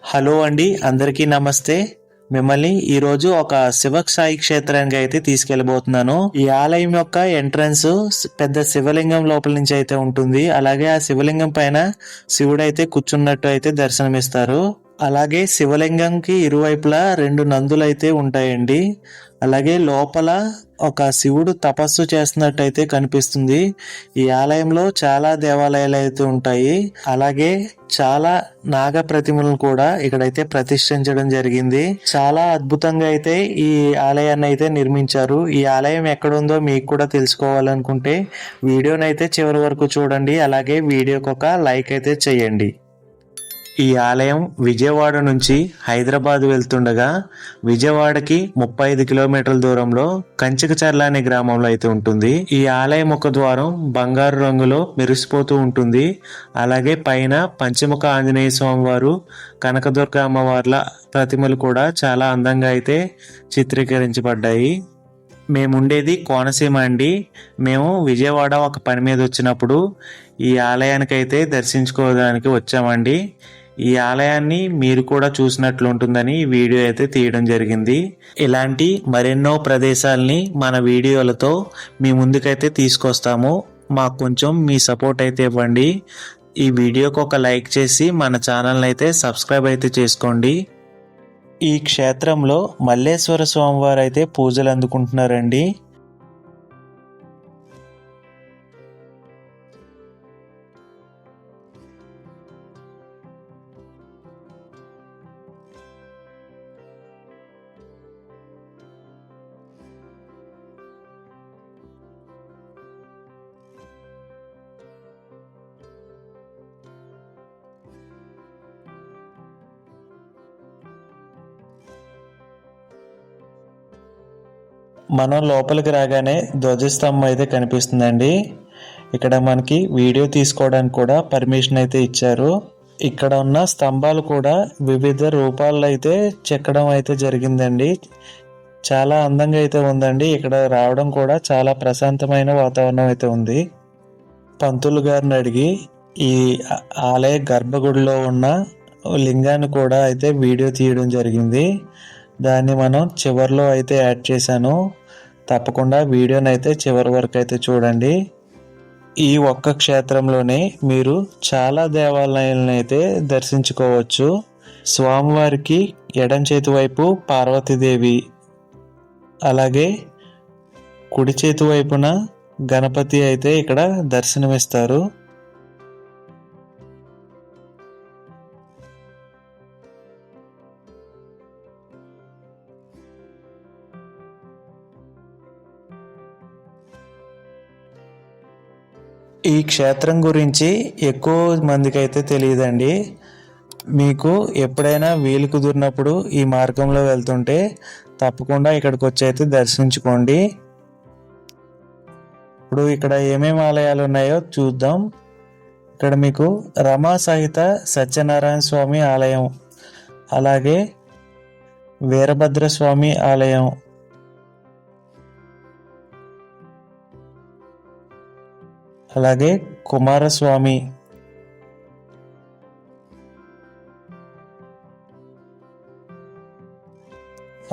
Hello అండి, అందరికీ నమస్తే. మిమ్మల్ని ఈరోజు ఒక శివసాయి క్షేత్రానికి అయితే తీసుకెళ్ళబోతున్నాను. ఈ ఆలయం యొక్క ఎంట్రన్స్ పెద్ద శివలింగం లోపల నుంచి అయితే ఉంటుంది. అలాగే ఆ శివలింగం పైన శివుడు అయితే కూర్చున్నట్టు అయితే దర్శనమిస్తారు. అలాగే శివలింగంకి ఇరువైపులా 2 నందులు అయితే ఉంటాయండి. అలాగే లోపల ఒక శివుడు తపస్సు చేస్తున్నట్టయితే కనిపిస్తుంది. ఈ ఆలయంలో చాలా దేవాలయాలు అయితే ఉంటాయి. అలాగే చాలా నాగ ప్రతిమలను కూడా ఇక్కడైతే ప్రతిష్ఠించడం జరిగింది. చాలా అద్భుతంగా అయితే ఈ ఆలయాన్ని అయితే నిర్మించారు. ఈ ఆలయం ఎక్కడుందో మీకు కూడా తెలుసుకోవాలనుకుంటే వీడియోని అయితే చివరి వరకు చూడండి. అలాగే వీడియోకి ఒక లైక్ అయితే చేయండి. ఈ ఆలయం విజయవాడ నుంచి హైదరాబాద్ వెళ్తుండగా విజయవాడకి 35 కిలోమీటర్ల దూరంలో కంచికచర్ల అనే గ్రామంలో అయితే ఉంటుంది. ఈ ఆలయం ముఖ ద్వారం బంగారు రంగులో మెరిసిపోతూ ఉంటుంది. అలాగే పైన పంచముఖ ఆంజనేయ స్వామి వారు, కనకదుర్గ అమ్మవార్ల ప్రతిమలు కూడా చాలా అందంగా అయితే చిత్రీకరించబడ్డాయి. మేముండేది కోనసీమ అండి. మేము విజయవాడ ఒక పని మీద వచ్చినప్పుడు ఈ ఆలయానికి అయితే దర్శించుకోవడానికి వచ్చామండి. ఈ ఆలయాన్ని మీరు కూడా చూసినట్లు ఉంటుందని ఈ వీడియో అయితే తీయడం జరిగింది. ఇలాంటి మరెన్నో ప్రదేశాలని మన వీడియోలతో మీ ముందుకైతే తీసుకొస్తాము. మాకు కొంచెం మీ సపోర్ట్ అయితే ఇవ్వండి. ఈ వీడియోకి ఒక లైక్ చేసి మన ఛానల్ని అయితే సబ్స్క్రైబ్ అయితే చేసుకోండి. ఈ క్షేత్రంలో మల్లేశ్వర స్వామివారు అయితే పూజలు అందుకుంటున్నారండి. మనం లోపలికి రాగానే ధ్వజస్తంభం అయితే కనిపిస్తుందండి. ఇక్కడ మనకి వీడియో తీసుకోవడానికి కూడా పర్మిషన్ అయితే ఇచ్చారు. ఇక్కడ ఉన్న స్తంభాలు కూడా వివిధ రూపాల్లో అయితే చెక్కడం అయితే జరిగిందండి. చాలా అందంగా అయితే ఉందండి. ఇక్కడ రావడం కూడా చాలా ప్రశాంతమైన వాతావరణం అయితే ఉంది. పంతులు గారిని అడిగి ఈ ఆలయ గర్భగుడిలో ఉన్న లింగాన్ని కూడా అయితే వీడియో తీయడం జరిగింది. దాన్ని మనం చివరిలో అయితే యాడ్ చేశాను. తప్పకుండా వీడియోని అయితే చివరి వరకు అయితే చూడండి. ఈ ఒక్క క్షేత్రంలోనే మీరు చాలా దేవాలయాలను అయితే దర్శించుకోవచ్చు. స్వామివారికి ఎడం చేతి వైపు పార్వతీదేవి, అలాగే కుడి చేతి వైపున గణపతి అయితే ఇక్కడ దర్శనమిస్తారు. ఈ క్షేత్రం గురించి ఎక్కువ మందికి అయితే తెలియదండి. మీకు ఎప్పుడైనా వీలు కుదిరినప్పుడు ఈ మార్గంలో వెళ్తుంటే తప్పకుండా ఇక్కడికి వచ్చి అయితే దర్శించుకోండి. ఇప్పుడు ఇక్కడ ఏమేమి ఆలయాలు ఉన్నాయో చూద్దాం. ఇక్కడ మీకు రమా సహిత సత్యనారాయణ స్వామి ఆలయం, అలాగే వీరభద్రస్వామి ఆలయం, అలాగే కుమారస్వామి,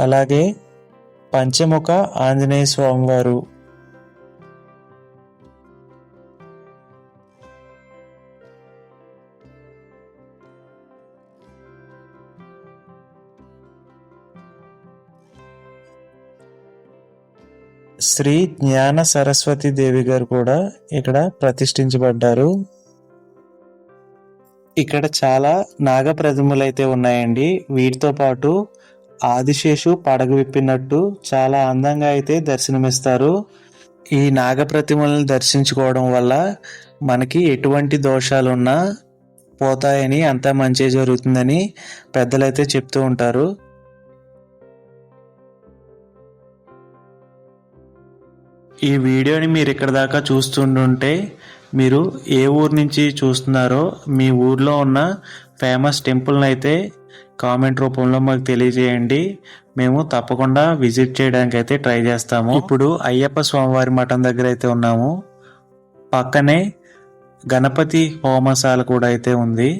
అలాగే పంచముఖ ఆంజనేయ స్వామి వారు, శ్రీ జ్ఞాన సరస్వతి దేవి గారు కూడా ఇక్కడ ప్రతిష్ఠించబడ్డారు. ఇక్కడ చాలా నాగ ప్రతిమలు అయితే ఉన్నాయండి. వీటితో పాటు ఆదిశేషు పడగ విప్పినట్టు చాలా అందంగా అయితే దర్శనమిస్తారు. ఈ నాగ ప్రతిమలను దర్శించుకోవడం వల్ల మనకి ఎటువంటి దోషాలున్నా పోతాయని, అంతా మంచి జరుగుతుందని పెద్దలైతే చెప్తూ ఉంటారు. ఈ వీడియోని మీరు ఇక్కడ దాకా చూస్తుంటే మీరు ఏ ఊరు నుంచి చూస్తున్నారో మీ ఊర్లో ఉన్న ఫేమస్ టెంపుల్ని అయితే కామెంట్ రూపంలో మాకు తెలియజేయండి. మేము తప్పకుండా విజిట్ చేయడానికి అయితే ట్రై చేస్తాము. ఇప్పుడు అయ్యప్ప స్వామివారి మఠం దగ్గర అయితే ఉన్నాము. పక్కనే గణపతి హోమశాల కూడా అయితే ఉంది.